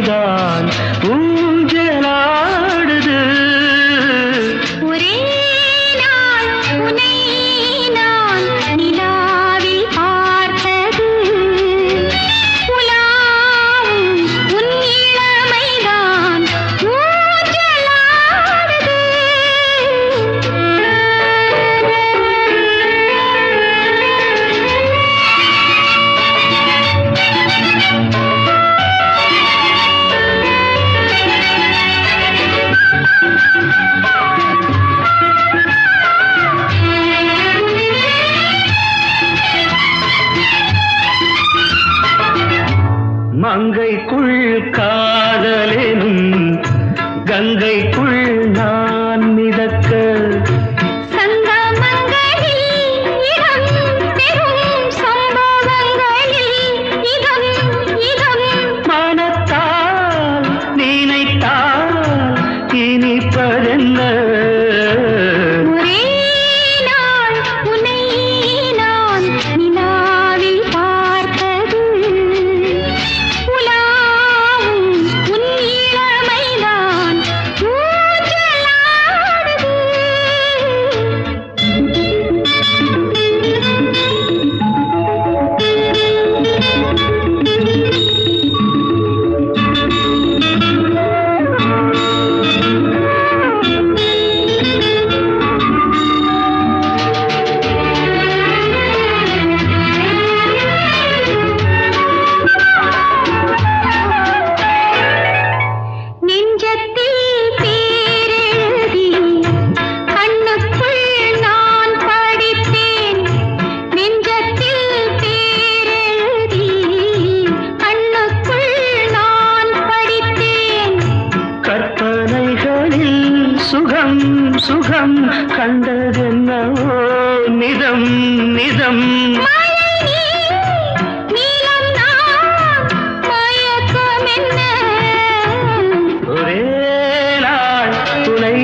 இளமைதான் ஊஞ்சலாடுது. ஒரே நாள் உன்னை நான் நிலாவில் பார்த்தது. உலாவும் உன் இளமைதான் ஊஞ்சலாடுது. மங்கைக்குள் காதலெனும் கங்கைக்குள் நான் மிதக்க சங்கமங்களில் இடம் பெறும் சம்பவங்களில் இதம் இதம் மனத்தால் நினைத்தால் இனிப்பதென்ன. ஒரே நாள் உன்னை நான் நிலாவில் பார்த்தது. உலாவும் உன் இளமைதான் ஊஞ்சலாடுது. நெஞ்சத்தில் பேரெழுதி கண்ணுக்குள் நான் படித்தேன். நெஞ்சத்தில் பேரெழுதி கண்ணுக்குள் நான் படித்தேன். கற்பனைகளில் சுகம் சுகம் கண்டதென்னவோ நிதம் நிதம். மழை நீலம் நான் மயக்கம் என்ன. ஒரே நாள் துணை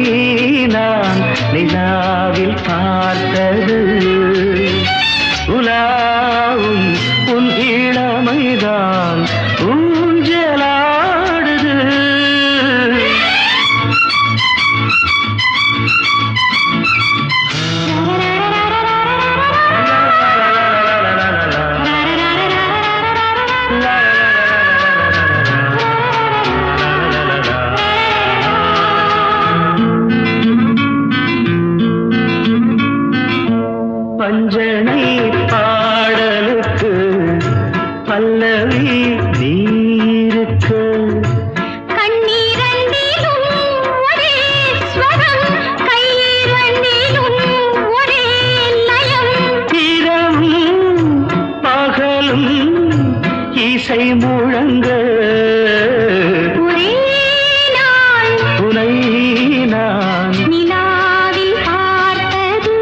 நான் நிலாவில் பார்த்தது. உலாவும் உன் இளமைதான் ஊஞ்சலாடுது. பஞ்சனை பாடலுக்கு பல்லவி நீருக்கு கண்ணீரண்டிலும் ஒரே ஸ்வரம் கையிரண்டிலும் ஒரே லயம். இரவும் பகலும் இசை முழங்க ஒரே நாள் துணை நான் நிலாவில் பார்த்தது.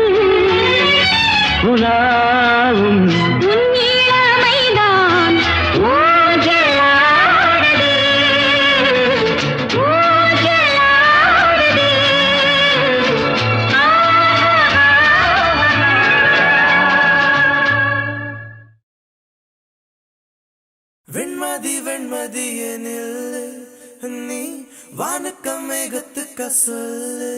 உலாவும் உன் இளமைதான் ஊஞ்சலாடுது. ஊஞ்சலாடுது. வெண்மதி வெண்மதி எனில் நீ வானுக்க மேகத்துக்க சொல்லு.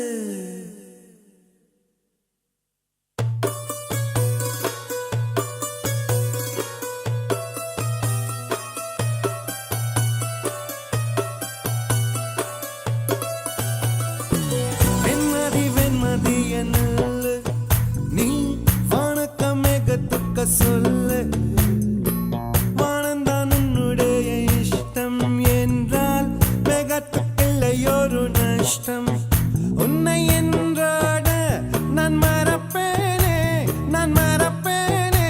வெண்மதி வெண்மதி எனில் நீ வானுக்க மேகத்துக்க சொல்லு. வானந்தான் உன்னுடைய இஷ்டம் என்றால் மேகத்துக்கில்லையொரு நஷ்டம். உன்னை என்றாட நான் மறப்பேனே நான் மறப்பேனே.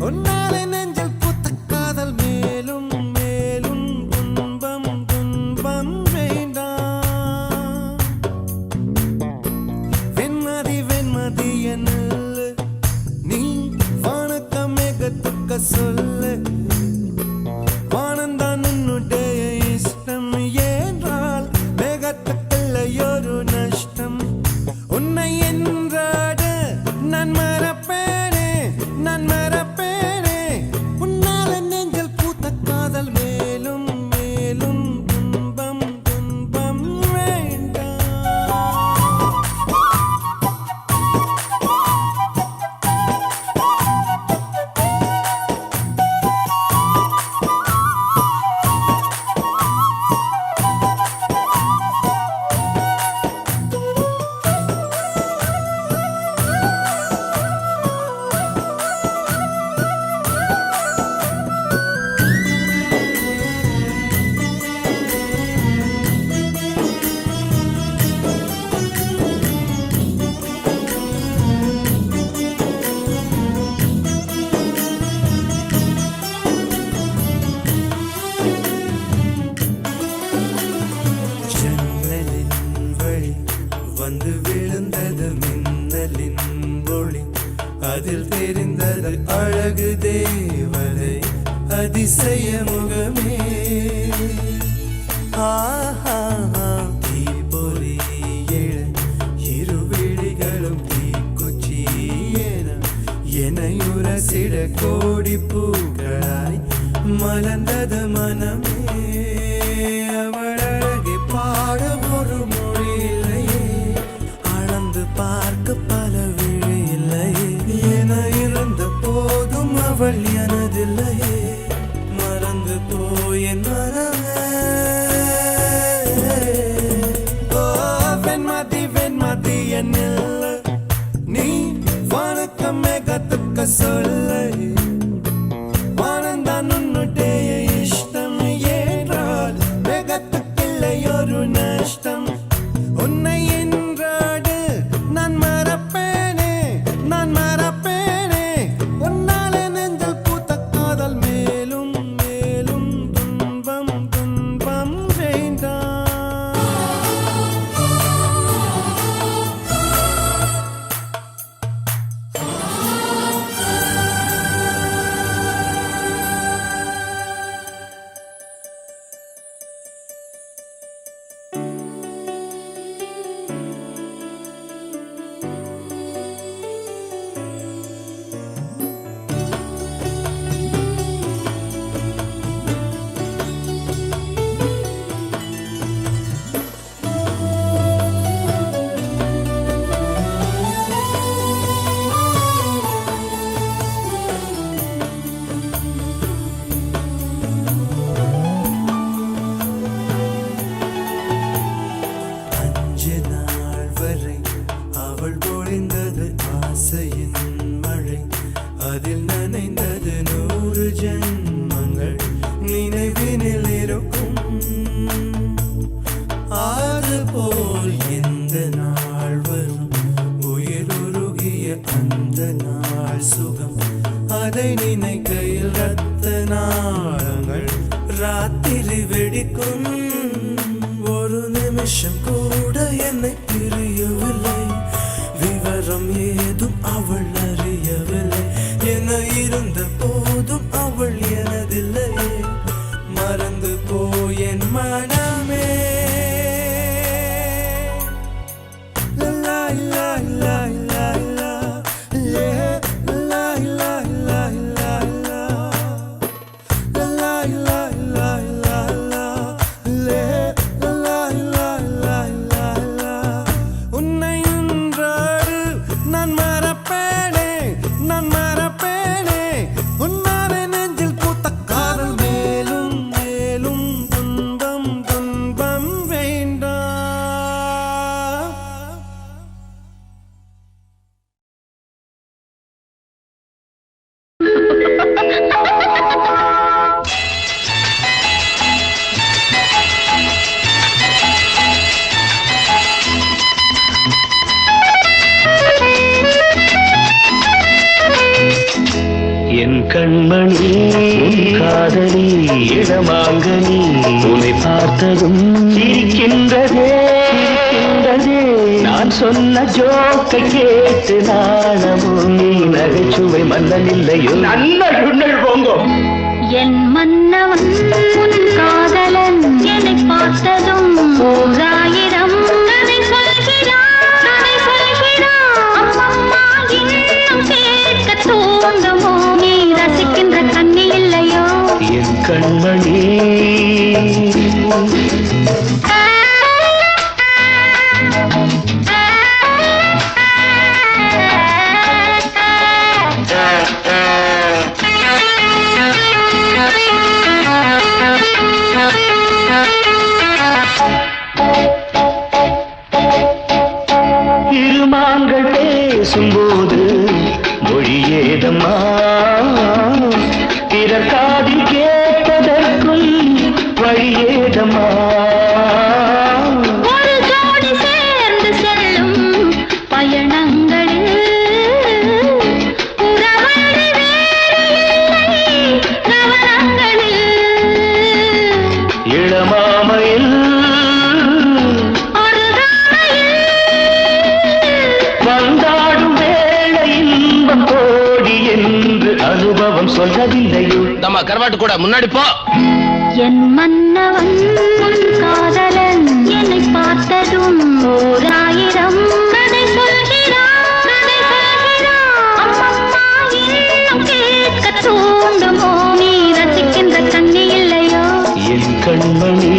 உன்னாலே நெஞ்சில் பூத்த காதல் மேலும் மேலும் துன்பம் துன்பம் வேண்டாம். வெண்மதி வெண்மதி எனில் நீ வானுக்க மேகத்துக்க சொல்லு. வானந்தான் உன்னுடைய இஷ்டம் என்றால் மேகத்துக்கில்லையொரு அழகு தேவதை அதிசய முகமே ஆஹா தீப்பொறி எழ இருவிழிகளும் தீக்குச்சி எனையுரசிட கோடி பூக்களாய் மலர்ந்தது மனமே அவள் அழகை பாட ஒரு மொழி இல்லையே அளந்து பார்க்க பல விழி இல்லையே என இருந்த போதும் அவள் எனதில்லையே மறந்து போய் என் மனமே வெண்மதி வெண்மதி என்னில்லை நீ வணக்கம் மேகத்துக்க சொல்லை வானந்தான் உன்னுடைய இஷ்டம் ஏற்றால் மேகத்துக்கில்லை ஒரு நஷ்டம் உன்னை என்றாடு நான் மறப்பேனே நான் மறப்பேனே உன்னாலே நெஞ்சல் பூத்த காதல் மேலும் மேலும் துன்பம் துன்பம் வேண்டாம் அவள் பொழிந்தது ஆசையின் மழை அதில் நனைந்தது 100 ஜென்மங்கள் நினைவினில் இருக்கும் அதுபோல் எந்த நாள் வரும் உயிர் உருகிய அந்த நாள் சுகம் அதை நினைக்கையில் ரத்த நாளங்கள் ராத்திரி வெடிக்கும் ஒரு நிமிஷம் கூட என்னை பிரியவில்லை விவரம் ஏதும் அவள் அறியவில்லை என இருந்த போதும் அவள் எனதில்லையே மறந்து போய் என் மனமே லா லா லா லா லா லே லா லா லா லா லா லா லா லா லா லா லே லா லா லா லா லா உன்னை என்றாடு நான் மறப்பேனே நான் மறப்பேனே உன்னாலே நெஞ்சில் பூத்த காதல் மேலும் மேலும் துன்பம் துன்பம் வேண்டாம் என் கண்மணி உன் காதலி இடமாங்கனி உன்னை பார்த்ததும் சிரிக்கின்றதே சிரிக்கின்றதே நான் சொன்ன ஜோக்கை கேட்டு நாணமும் நீ நகைச்சுவை மன்னனில்லையோ நன்னல் போங்கோ என் மன்னவன் உன் காதலன் என்னை பார்த்ததும் 1000 கதை சொல்கிறான் அம்மம்மா இன்னும் கேட்க தூங்கமோ நீ ரசிக்கின்ற கண்ணி இல்லையோ என் கண்மணி இருமாங்கள் பேசும்போது மொழியேதம்மா பிறர் காதில் கேட்பதற்குள் வழியேதம்மா ஒரு ஜோடி சேர்ந்து செல்லும் பயணங்களில் உறவழி வேறு இல்லை கவனங்களில் இளமாமையில் வந்தாடும் வேளை இன்பம் கோடி என்று அனுபவம் ஆமா கருவாட்டு கூட முன்னாடி போ. என் மன்னவன் உன் காதலன் என்னை பார்த்ததும் 1000 கதை சொல்கிறான். அம்மம்மா இன்னும் கேட்க தூண்டுமோ நீ ரசிக்கின்ற கண்ணி இல்லையோ என் கண்மணி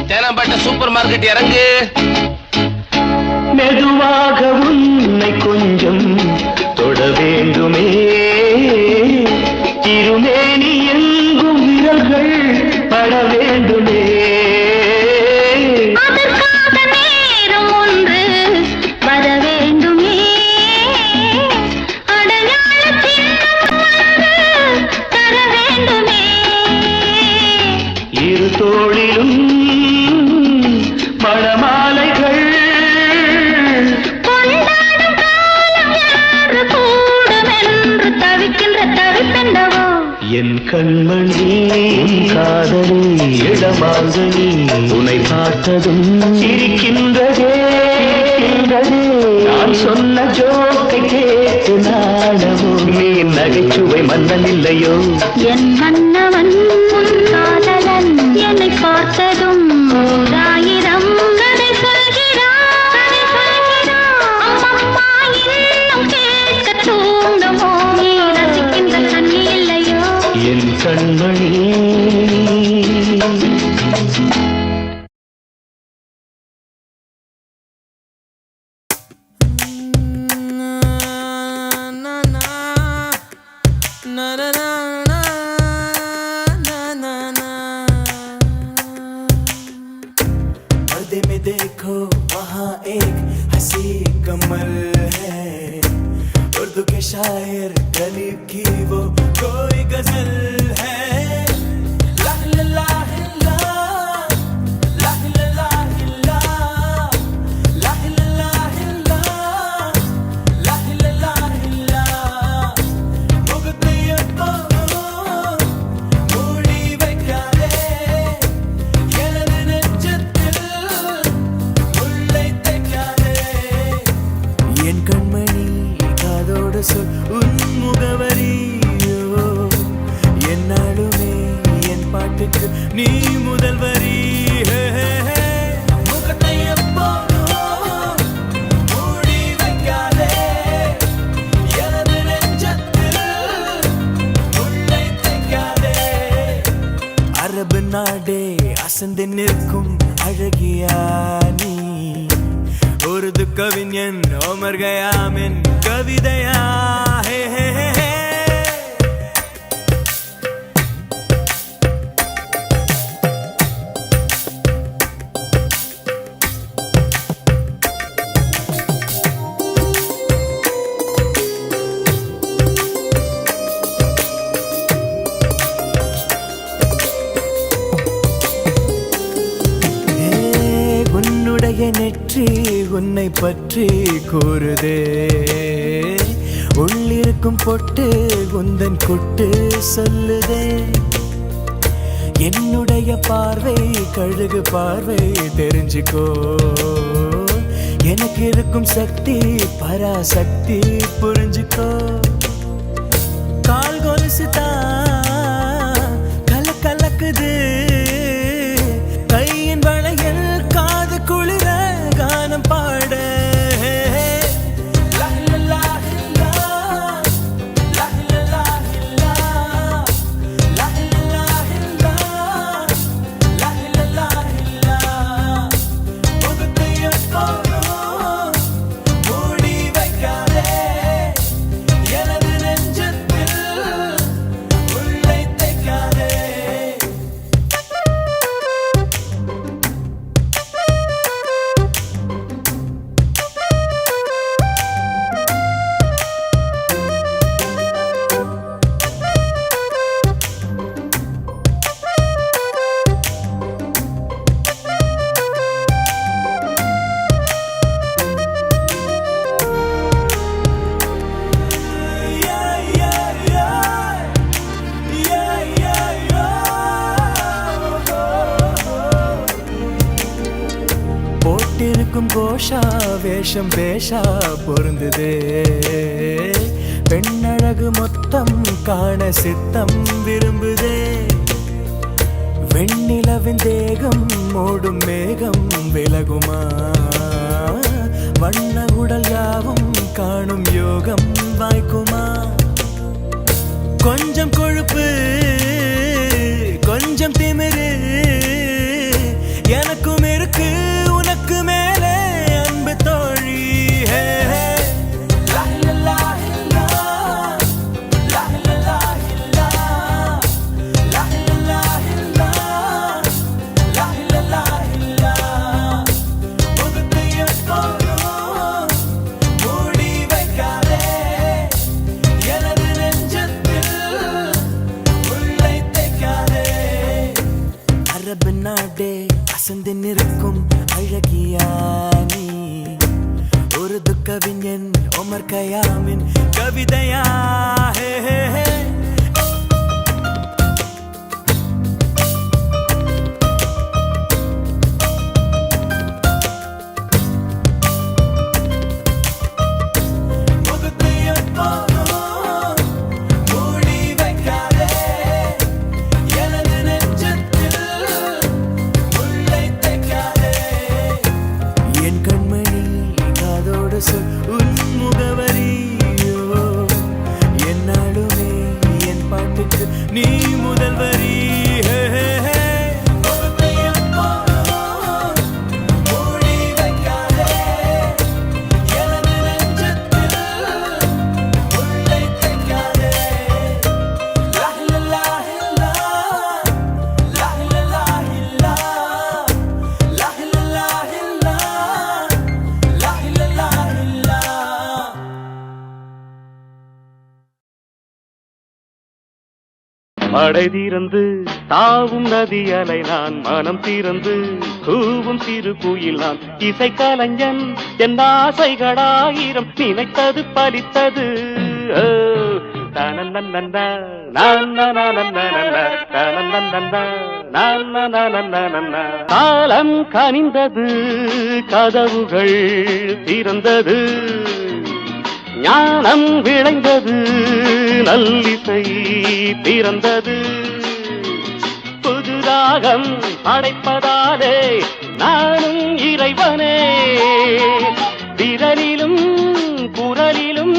தேனாம்பேட்டை சூப்பர் மார்க்கெட் இறங்கு. மெதுவாக உன்னை கொஞ்சம் தொட வேண்டுமே, திருமேனி எங்கும் விரல்கள் பட வேண்டுமே. அதற்காக நேரம் ஒன்று வர வேண்டுமே, அடையாள சின்னம் ஒன்று தர வேண்டுமே. இரு தோளிலும் மணமாலைகள் கொண்டாடும் காலம் யாரு கூடுமென்று தவிக்கின்ற தவிப்பெண்டவோ என் கண்மணி காதலி இடமாங்கனி உன்னை பார்த்ததும் சிரிக்கின்றதே. நான் சொன்ன ஜோக்கை கேட்டு நாடமோ நீ நகைச்சுவை மன்னன் இல்லையோ என் மன்னவன் உன் காதலன் என்னை பார்த்ததும் 1000 கதை சொல்கிறான். அம்மம்மா இன்னும் கேட்க தூண்டுமோ நீ ரசிக்கின்ற கண்ணி இல்லையோ என் கண்மணி. पर्दे में देखो वहाँ एक हंसी कमल है, उर्दू के शायर गरीब की वो कोई गजल है. ला ला ला ला, ला ला ला ला, ला ला ला ला, ला ला ला ला. முகத்தையப்போ மூடி வைக்காதே, எனது நெஞ்சத்தில் முள்ளை தைக்காதே. என் கண்மணி காதோடு சொல் உன் முகவரியோ, என்னாலுமே என் பாட்டுக்கு நீ முதல் வரி. முகத்தையப்போ மூடி வைக்காதே, எனது நெஞ்சத்தில் முள்ளை தைக்காதே. அரபு நாடே அசந்து நிற்கும் அழகியா நீ, உருது கவிஞன் ஓமர் கயாமின் கவிதையா. ஹே ஹே ஹே ஹே. உன்னுடைய நெற்றி உன்னை பற்றி கூறுதே, உள்ளிருக்கும் பொட்டு உந்தன் கொட்டு சொல்லுதே. என்னுடைய பார்வை கழுகு பார்வை தெரிஞ்சுக்கோ, எனக்கு இருக்கும் சக்தி பராசக்தி புரிஞ்சுக்கோ. கால் கொலுசு தான் கலக்குது, கையின் வளையல் காது குளிர கானம் பாட. லா லா லா லா, லா லா லா லா, லா லா லா லா, லா லா லா லா. முகத்தையப்போ மூடி வைக்காதே, எனது நெஞ்சத்தில் முள்ளை தைக்காதே. கொடுக்கும் கோஷா வேஷம் பேஷா பொருந்துதே பெண்ணழகு மொத்தம் காண சித்தம் விரும்புதே வெண்ணிலவின் தேகம் மூடும் மேகம் விலகுமா வண்ண உடல் யாவும் காணும் யோகம் வாய்க்குமா கொஞ்சம் கொழுப்பு கொஞ்சம் திமிரு எனக்கும் இருக்கு உனக்கு மேலே அன்பு தோழி ஹே ஹே. லா லா லா லா. லா லா லா லா. லா லா லா லா. லா லா லா லா. முகத்தை எப்போதும் மூடி வைக்காதே எனது நெஞ்சத்தில் உள்ளை தைக்காதே அரபு நாடே அசந்து நிற்கும் அழகியா நீ ஒரு துக்கவிஞன் ஒமர் கயாமின் கவிதையா ஹே ஹே ஹே. முகத்தை எப்போதும் மூடி வைக்காதே எனது நெஞ்சத்தில் உள்ளை தைக்காதே என் கண்மணி காதோடு சொல் உன் முகவரியோ என்னாலுமே என் பாட்டுக்கு நீ முதல் வரி ஹே ஹே ஹே. முகத்தை எப்போதும் மூடி வைக்காதே எனது நெஞ்சத்தில் உள்ளை தைக்காதே லா லா லா லா. லா லா லா லா. லா லா லா லா. லா லா லா லா. மழை தீர்ந்து தாவும் நதி அலை நான் மனம் தீர்ந்து கூவும் சிறு குயில் நான் இசை கலைஞன் என் ஆசைகளாயிரம் நினைத்தது பலித்தது ஓ, தனனனனன, நனனனனனன, தனனனனன, நனனனனனன. காலம் கனிந்தது கதவுகள் திறந்தது ஞானம் விளைந்தது நல்லிசை பிறந்தது புது ராகம் படைப்பதாலே நானும் இறைவனே விரலிலும் குரலிலும்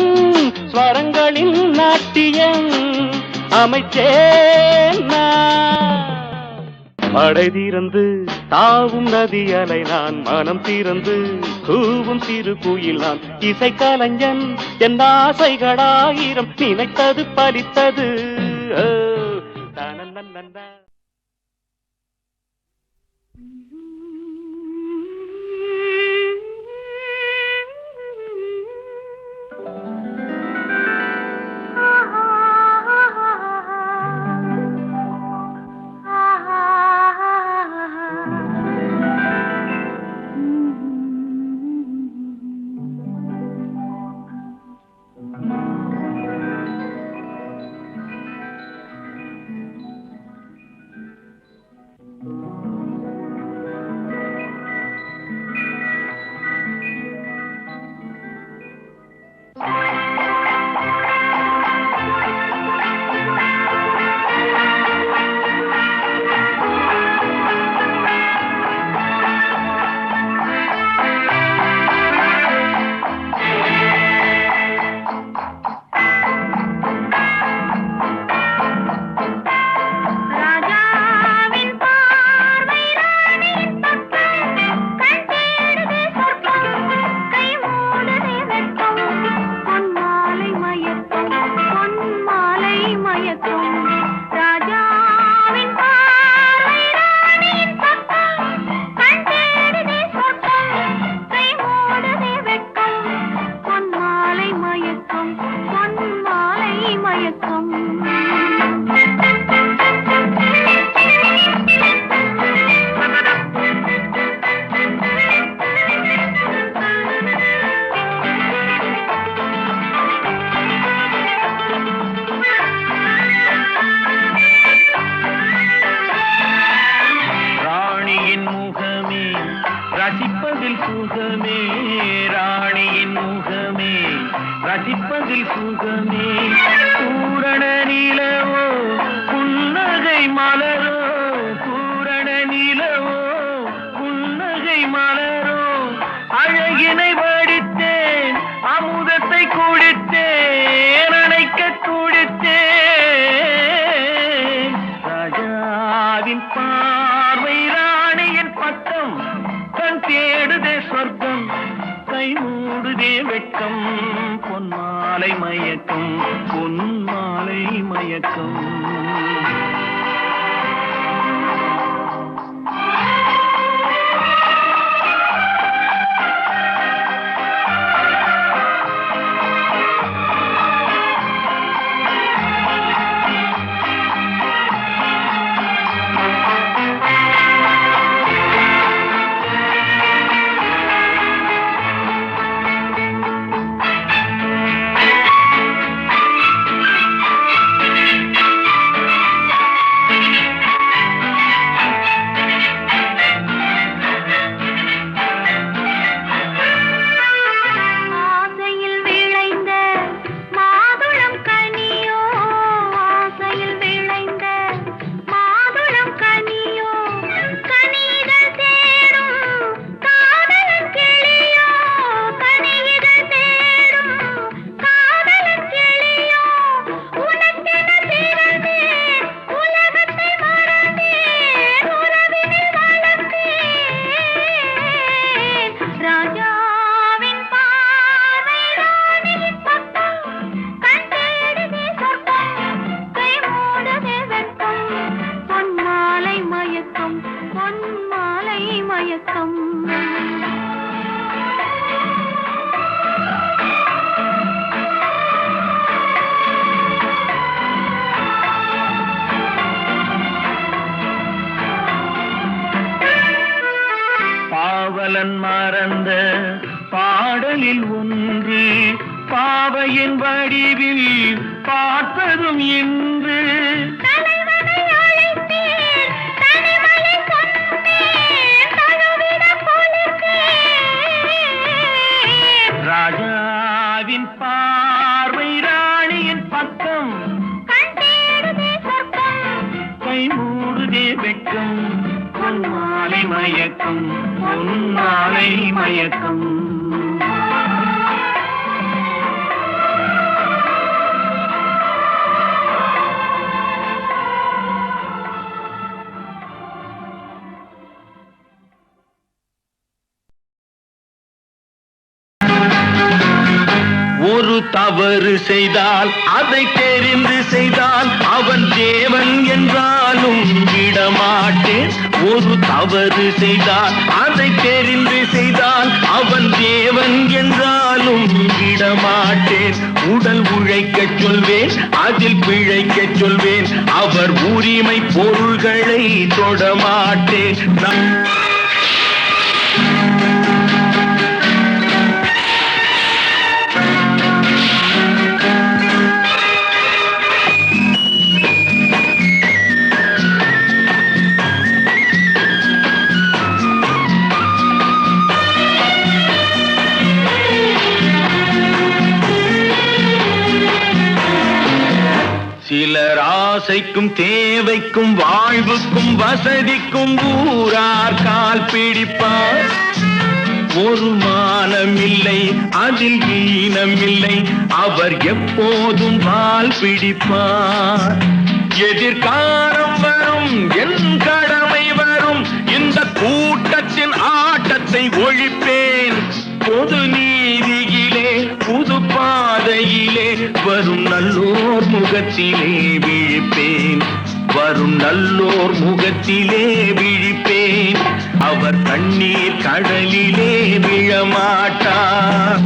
ஸ்வரங்களின் நாட்டியம் அமைச்சேன் நான். மழை தீர்ந்து தாவும் நதி அலை நான் மனம் தீர்ந்து கூவும் சிறு குயில் நான் இசை கலைஞன் என் ஆசைகளாயிரம் நினைத்தது பலித்தது ஓ, தனனனனன. சுகமே ராணியின் முகமே ரசிப்பதில் சுகமே பூரண நிலவோ புன்னகை மலரோ பூரண நிலவோ புன்னகை மலரோ அழகினை வடித்தேன் அமுதத்தை குடித்தேன் அணைக்க குடித்தேன் ராஜாவின் பார்வை ராணியின் பக்கம் கண் தேடுதே சொர்க்கம் கை மூடுதே வெட்கம் பொன்மாலை மயக்கம் பொன்மாலை மயக்கம் பாவலன் மறந்த பாடலில் ஒன்று பாவையின் வடிவில் பார்த்ததும் இன்று ராஜாவின் பார்வை ராணியின் பக்கம் கை மூடுதே வெட்கம் பொன்மாலை மயக்கம் பொன்மாலை மயக்கம் ஒரு தவறு செய்தால் அதை தெரிந்து செய்தால் அவன் தேவன் என்றாலும் விடமாட்டேன் ஒரு தவறு செய்தால் அதை தெரிந்து செய்தால் அவன் தேவன் என்றாலும் விடமாட்டேன் உடல் உழைக்கச் சொல்வேன் அதில் பிழைக்கச் சொல்வேன் அவர் உரிமை பொருள்களை தொடமாட்டேன் சிலர் ஆசைக்கும் தேவைக்கும் வாழ்வுக்கும் வசதிக்கும் ஊரார் கால் பிடிப்பார் ஒரு மானமில்லை அதில் ஈனமில்லை அவர் எப்போதும் வால் பிடிப்பார் எதிர்காலம் வரும் என் கடமை வரும் இந்த கூட்டத்தின் ஆட்டத்தை ஒழிப்பேன் பொது நீதியிலே புது பாதையிலே வரும் நல்லோர் முகத்திலே விழிப்பேன் வரும் நல்லோர் முகத்திலே விழிப்பேன் அவர் கண்ணீர் கடலிலே விழமாட்டார்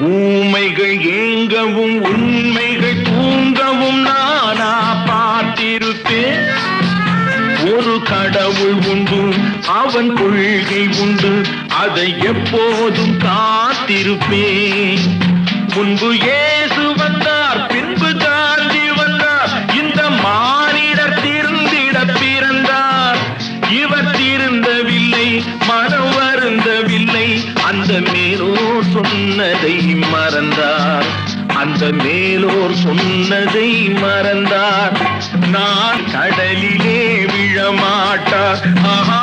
ஊமைகள் ஏங்கவும் உண்மைகள் தூங்கவும் நானா பார்த்திரு ஒருவன் கொள்கை உண்டு, அதை எப்போதும் காத்திருப்பேன். முன்பு இயேசு வந்தார், பின்பு காந்தி வந்தார், இந்த மானிடர் திருந்திட பிறந்தார். இவர் திருந்தவில்லை, மனம் வருந்தவில்லை, அந்த மேலோர் சொன்னதை மறந்தார், அந்த மேலோர் சொன்னதை மறந்தார். நான் கடலிலே விழமாட்டார். ஆஹா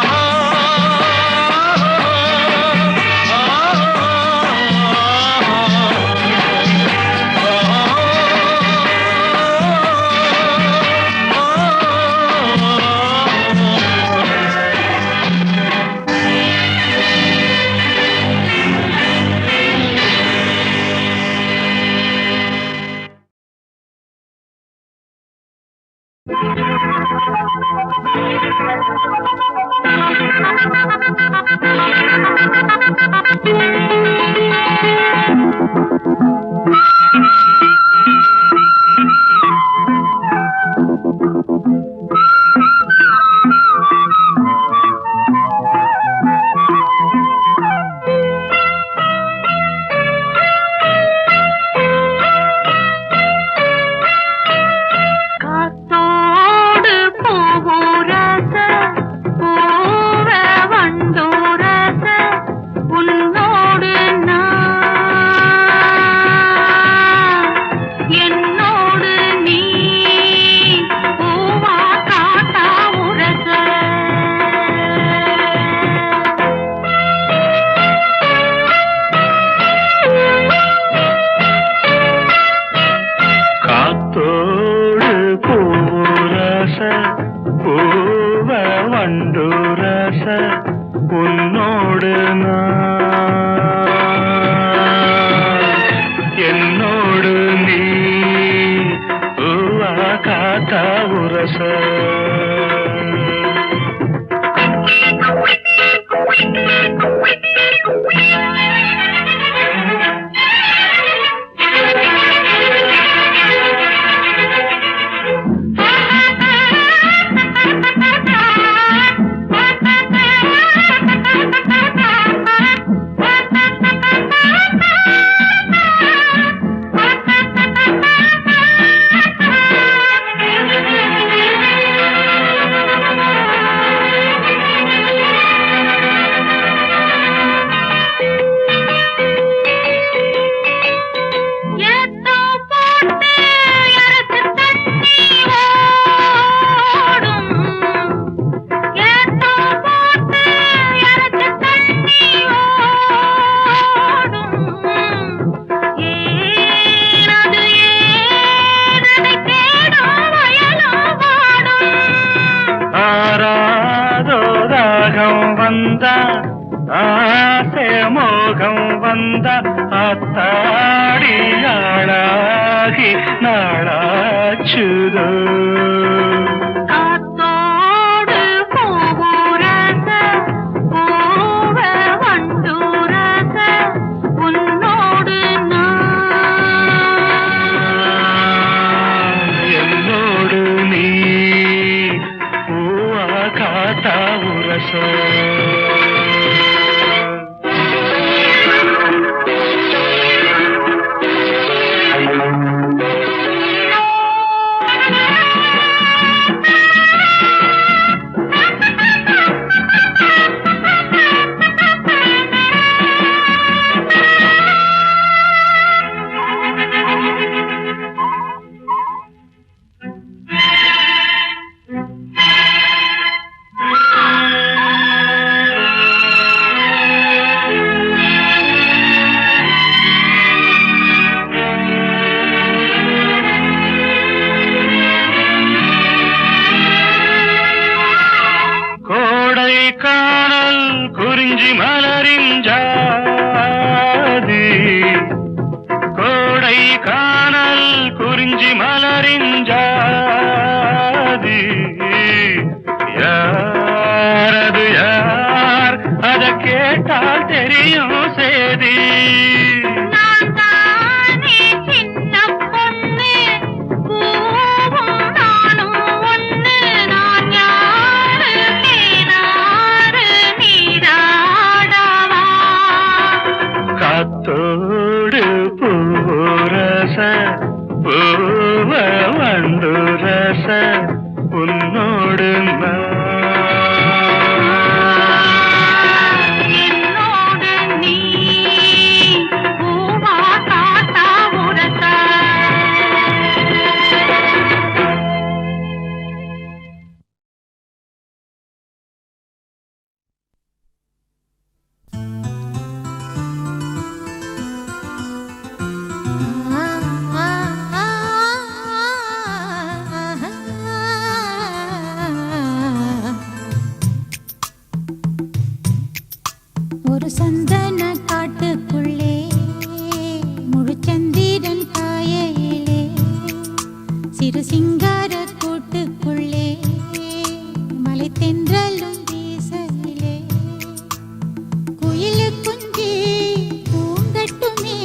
உன்னோடு என்னோடு நீ காத்தா உரச. ஆசை மோகம் வந்த அத்தாடியாளாகி நாளாச்சுதோ. காத்தோடு பூவுரச பூவ வண்டுரச உன்னோடு நான் என்னோடு நீ பூவா காத்தா உரச. குறிஞ்சி மலரின் ஜாதி கோடை காணல் குறிஞ்சி மலரின் ஜாதி யாரது யார் அத கேட்டால் தெரியும் சேதி. நானும் ஒண்ணு நான் யாரு நீ சிறு சிங்கார கூட்டுக்குள்ளே மலை தென்றலும் வீசலிலே குயிலு குஞ்சி பூங்கட்டுமே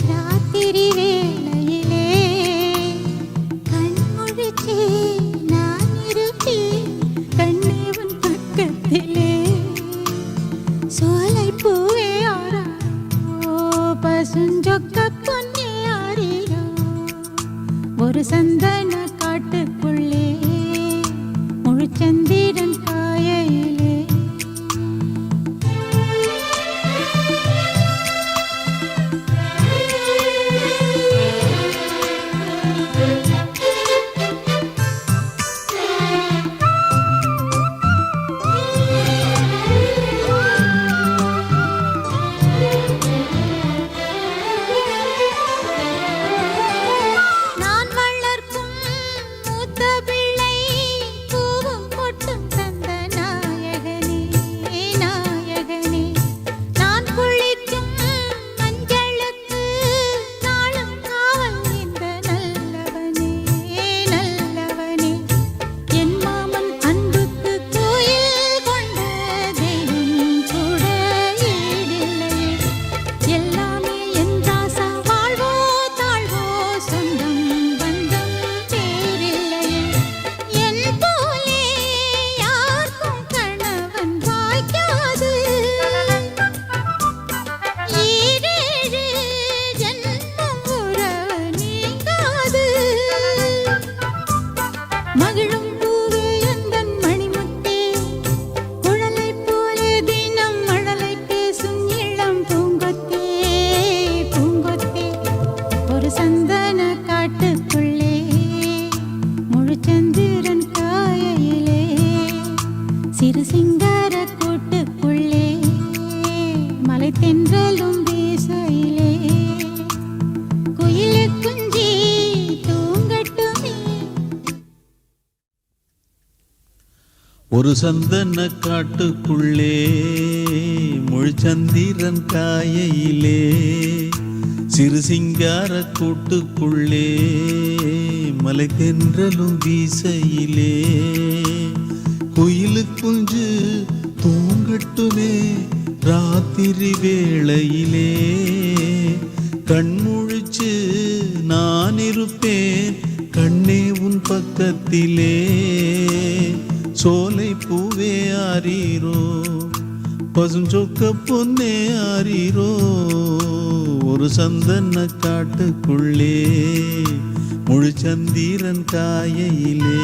ராத்திரி வேளையிலே கண் முழிச்சே நான் இருப்பேன் கண்ணே உன் பக்கத்திலே சோலை பூவே ஆரோ பசுஞ்சொக்க பொன்னே ஆரிரோ ஒரு சந்தன காட்டுக்குள்ளே முழுச்சந்திரன் காயையிலே நான் வளர்க்கும் மூத்த பிள்ளை பூவும் பொட்டும் தந்த நாயகனே நாயகனே நான் குளிக்கும் மஞ்சளுக்கு நாளும் காவல் இந்த நல்லவனே நல்லவனே என் மாமன் அன்புக்கு கோயில் கொண்ட தெய்வம் கூட ஈடில்லையே எல்லாமே என் ராசா வாழ்வோ தாழ்வோ சொந்தம் பந்தம் பேரில்லையே என் போலே யாருக்கும் கணவன் வாய்க்காது ஈரேழு ஜன்மம் உறவு நீங்காது மகிழும் பூவே எந்தன் மணிமுத்தே குழலை போலே தினம் மழலை பேசும் இளம் பூங்கொத்தே பூங்கொத்தே ஒரு சந்தன காட்டுக்குள்ளே முழுச்சந்திரன் காயையிலே சிறு சிங்கார கூட்டுக்குள்ளே மலை தென்றலும் வீசையிலே குயிலு குஞ்சி தூங்கட்டுமே ஒரு சந்தன காட்டுக்குள்ளே முழுச்சந்திரன் காயையிலே சிறு சிங்கார கூட்டுக்குள்ளே மலை தென்றலும் வீசையிலே குயிலு குஞ்சு தூங்கட்டுமே ராத்திரி வேளையிலே கண்முழிச்சு நான் இருப்பேன் கண்ணே உன் பக்கத்திலே சோலை பூவே ஆரீரோ பசுஞ்சொக்க பொன்னே ஆரீரோ ஒரு சந்தன காட்டுக்குள்ளே முழுச்சந்திரன் காயையிலே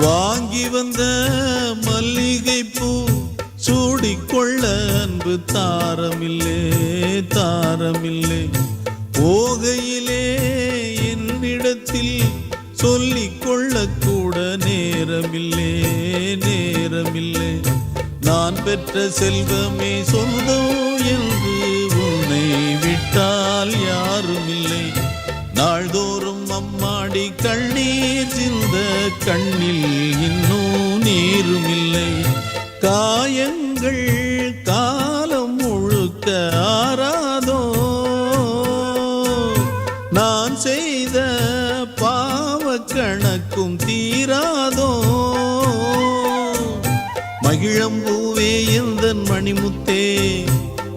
வாங்கி வந்த மல்லிகை பூ சூடிக்கொள்ள அன்பு தாரமில்லே தாரமில்லே போகையிலே என்னிடத்தில் சொல்லிக்கொள்ள கூட நேரமில்லே நேரமில்லே நான் பெற்ற செல்வமே சொந்தம் என்று உன்னை விட்டால் யாருமில்லை நாள்தோறும் அம்மாடி கண்ணீர் சிந்த கண்ணில் இன்னும் நீருமில்லை காயங்கள் காலம் முழுக்க ஆறாதோ நான் செய்த பாவ கணக்கும் தீராதோ மகிழம்பூவே எந்தன் மணிமுத்தே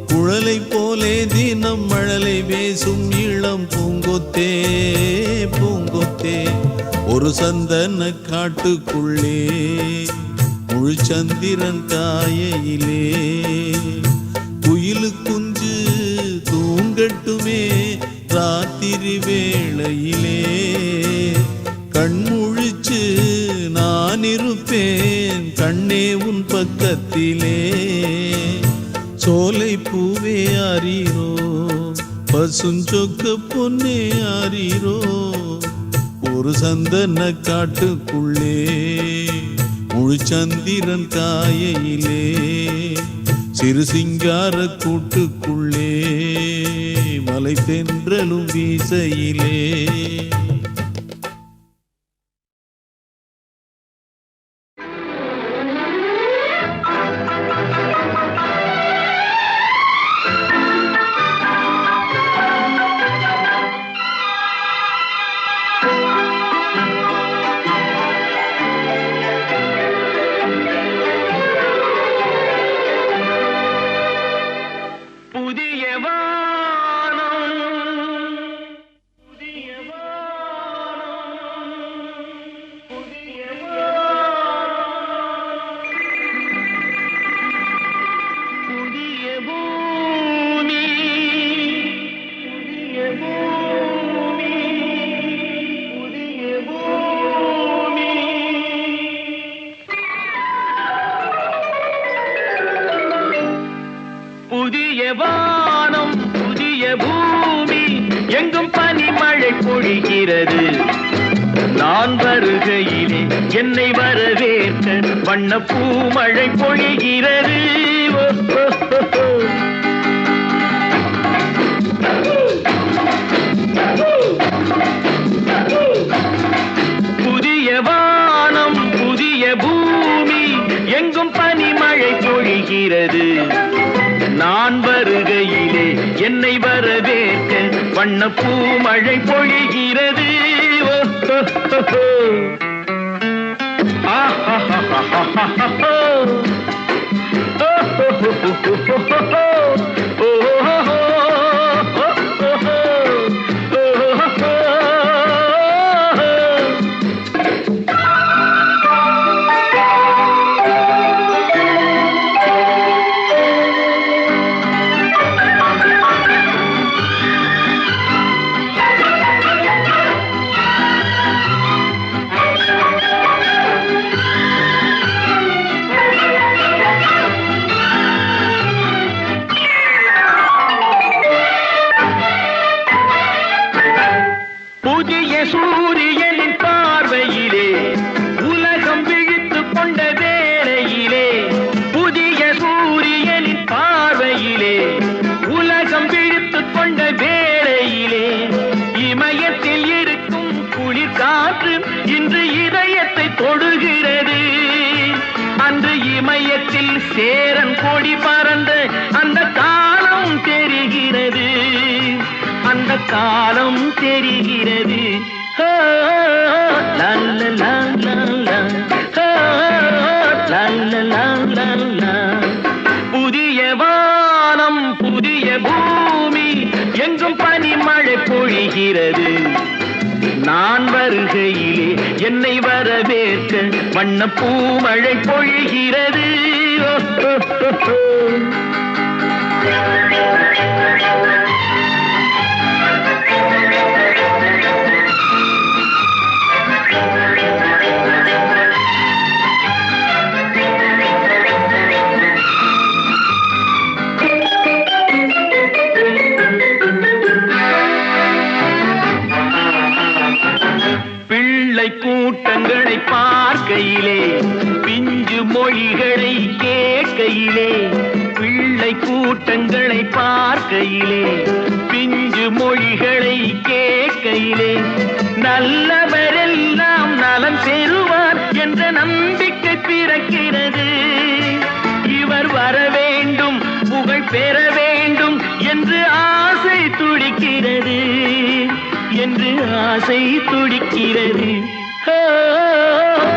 குழலை போலே தினம் மழலை பேசும் இளம் பூங்கொத்தே பூங்கொத்தே ஒரு சந்தன காட்டுக்குள்ளே முழுச்சந்திரன் காயையிலே குயிலு குஞ்சு தூங்கட்டுமே ராத்திரி வேளையிலே கண்முழிச்சு நான் இருப்பேன் கண்ணே உன் பக்கத்திலே சோலை பூவே ஆரீரோ பசுஞ்சொக்க பொன்னே ஆரீரோ ஒரு சந்தன காட்டுக்குள்ளே முழுச்சந்திரன் காயையிலே சிறு சிங்கார கூட்டுக்குள்ளே மலை தென்றலும் வீசையிலே பொழிகிறது. நான் வருகையிலே என்னை வரவேற்க வண்ண பூமழை பொழிகிறது. ஓ, ஓ, ஓ, ஓ. புதிய வானம் புதிய பூமி எங்கும் பனிமழை பொழிகிறது. நான் வருகையிலே என்னை வரவேற்க வண்ண பூமழை பொழிகிறது. ஓ, ஓ, ஓ, ஓ. ஆஹாஹாஹாஹாஹா. ஓ, ஓ, ஓ, ஓ, ஓ, ஓ, ஓ. ஓ, ஓ, ஓ, ஓ, ஓ, ஓ. புதிய சூரியனின் பார்வையிலே உலகம் விழித்துக் கொண்ட வேளையிலே, புதிய சூரியனின் பார்வையிலே உலகம் விழித்துக் கொண்ட வேளையிலே, இமயத்தில் இருக்கும் குளிர் காற்று இன்று இதயத்தை தொடுகிறது. அன்று இமயத்தில் சேரன் கொடி பறந்த அந்த காலம் தெரிகிறது. அந்த காலம் தெரிகிறது. ஹோ, லா, லா, லா, லா, லா. ஹோ, லா, லா, லா, லா, லா. புதிய வானம் புதிய பூமி எங்கும் பனிமழை பொழிகிறது. நான் வருகையிலே என்னை வரவேற்க வண்ண பூமழை பொழிகிறது. ஓ, ஓ, ஓ, ஓ. பிள்ளை கூட்டங்களை பார்க்கையிலே பிஞ்சு மொழிகளை கேட்கையிலே, பிள்ளை கூட்டங்களை பார்க்கையிலே பிஞ்சு மொழிகளை கேட்கையிலே, நல்லவரெல்லாம் நலம் பெறுவார் என்ற நம்பிக்கை பிறக்கிறது. இவர் வர வேண்டும் புகழ் பெற வேண்டும் என்று ஆசை துடிக்கிறது. என்று ஆசை துடிக்கிறது. ஹோ,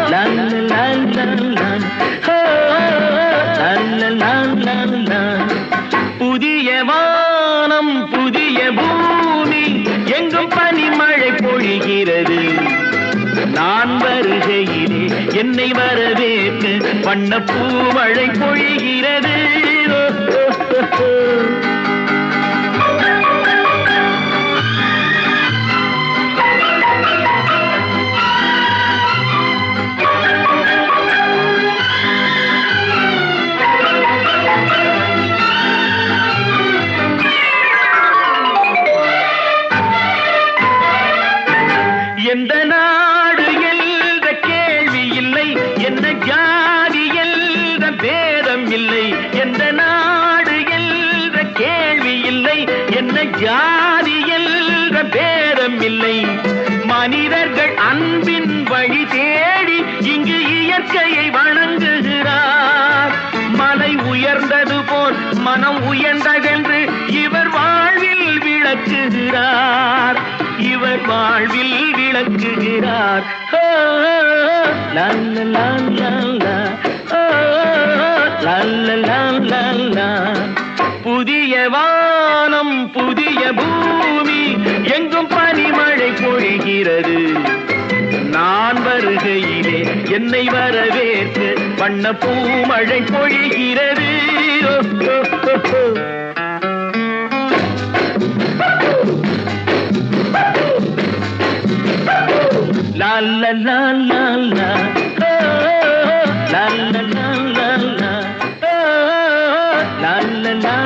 லா, லா, லா, லா. ஹோ, லா, லா, லா, லா. புதிய வானம் புதிய பூமி எங்கும் பனிமழை பொழிகிறது. நான் வருகையிலே என்னை வரவேற்க வண்ண பூமழை பொழிகிறது. ஓ, ஓ, ஓ, ஓ. எந்த நாடு என்ற கேள்வி இல்லை, என்ன ஜாதி என்ற பேதம் இல்லை. எந்த நாடு என்ற கேள்வி இல்லை, என்ன ஜாதி என்ற பேதம் இல்லை. மனிதர்கள் அன்பின் வழி தேடி இங்கு இயற்கையை வணங்குகிறார். மலை உயர்ந்தது போல் மனம் உயர்ந்ததென்று இவர் வாழ்வில் விளக்குகிறார். இவர் வாழ்வில் விளக்குகிறார். ஹோ, லா, லா, லா, லா. ஹோ, லா, லா, லா, லா. புதிய வானம் புதிய பூமி எங்கும் பனிமழை பொழிகிறது. நான் வருகையிலே என்னை வரவேற்க வண்ண பூமழை பொழிகிறது. ஓ, ஓ, ஓ, ஓ. La la la la la, oh, la la la la la, oh, la la la